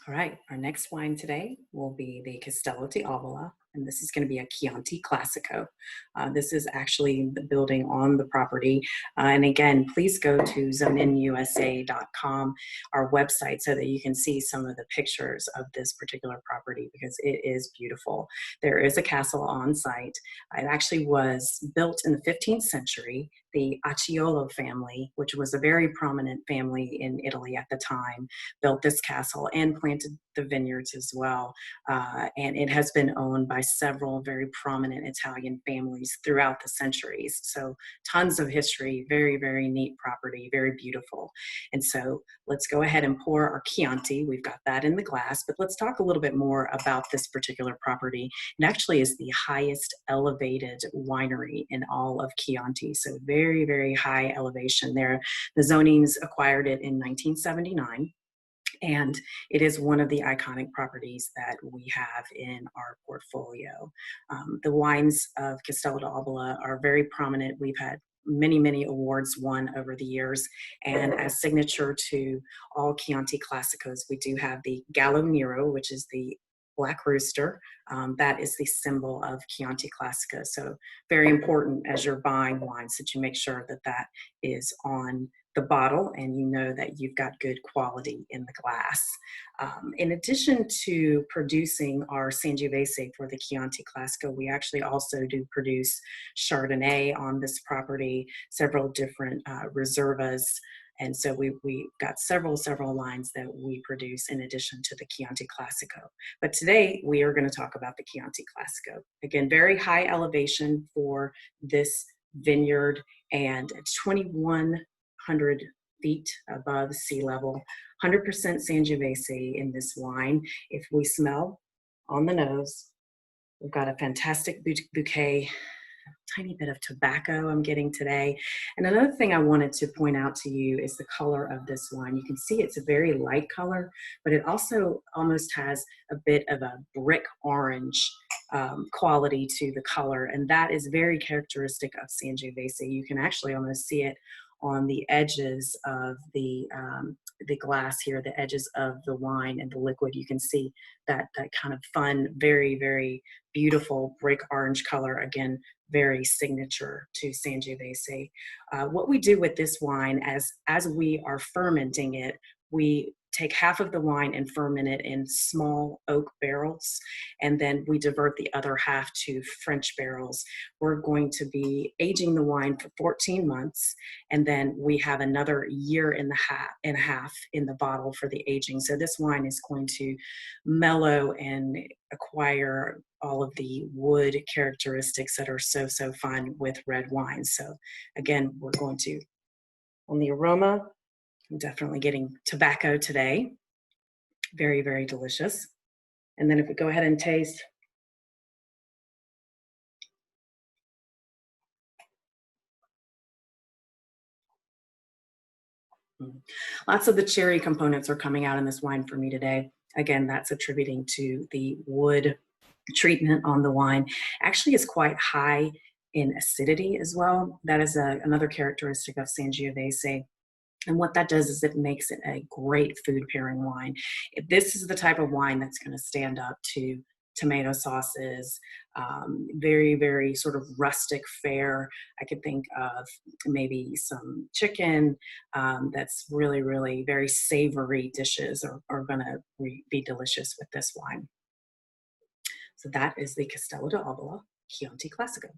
All right, our next wine today will be the Castello di Avola, and this is going to be a Chianti Classico. This is actually the building on the property. And again, please go to zoneinusa.com, our website, so that you can see some of the pictures of this particular property because it is beautiful. There is a castle on site. It actually was built in the 15th century. The Acciolo family, which was a very prominent family in Italy at the time, built this castle and planted the vineyards as well. And it has been owned by several very prominent Italian families throughout the centuries. So tons of history, very, very neat property, very beautiful. And so let's go ahead and pour our Chianti. We've got that in the glass, but let's talk a little bit more about this particular property. It actually is the highest elevated winery in all of Chianti. So very, very high elevation there. The zonings acquired it in 1979. And it is one of the iconic properties that we have in our portfolio. The wines of Castello d'Avola are very prominent. We've had many, many awards won over the years. And as signature to all Chianti Classicos, we do have the Gallo Nero, which is the Black Rooster. That is the symbol of Chianti Classico. So very important as you're buying wines that you make sure that that is on the bottle and you know that you've got good quality in the glass. In addition to producing our Sangiovese for the Chianti Classico, we actually also do produce Chardonnay on this property, several different Reservas. And so we've got several lines that we produce in addition to the Chianti Classico. But today we are going to talk about the Chianti Classico. Again, very high elevation for this vineyard and 2,100 feet above sea level, 100% Sangiovese in this wine. If we smell on the nose, we've got a fantastic bouquet, tiny bit of tobacco I'm getting today. And another thing I wanted to point out to you is the color of this wine. You can see it's a very light color, but it also almost has a bit of a brick orange quality to the color. And that is very characteristic of Sangiovese. You can actually almost see it on the edges of the glass here, the edges of the wine and the liquid. You can see that kind of fun, very, very beautiful brick orange color. Again, very signature to Sangiovese. What we do with this wine, as we are fermenting it, we take half of the wine and ferment it in small oak barrels, and then we divert the other half to French barrels. We're going to be aging the wine for 14 months, and then we have another year and a half in the bottle for the aging. So this wine is going to mellow and acquire all of the wood characteristics that are so fun with red wine. So again, we're going to, on the aroma, I'm definitely getting tobacco today. Very, very delicious. And then if we go ahead and taste, lots of the cherry components are coming out in this wine for me today. Again, that's attributing to the wood treatment on the wine. Actually, is quite high in acidity as well. That is another characteristic of Sangiovese. And what that does is it makes it a great food pairing wine. If this is the type of wine that's going to stand up to tomato sauces, very, very sort of rustic fare. I could think of maybe some chicken that's really, really very savory dishes are going to be delicious with this wine. So that is the Castello d'Avola Chianti Classico.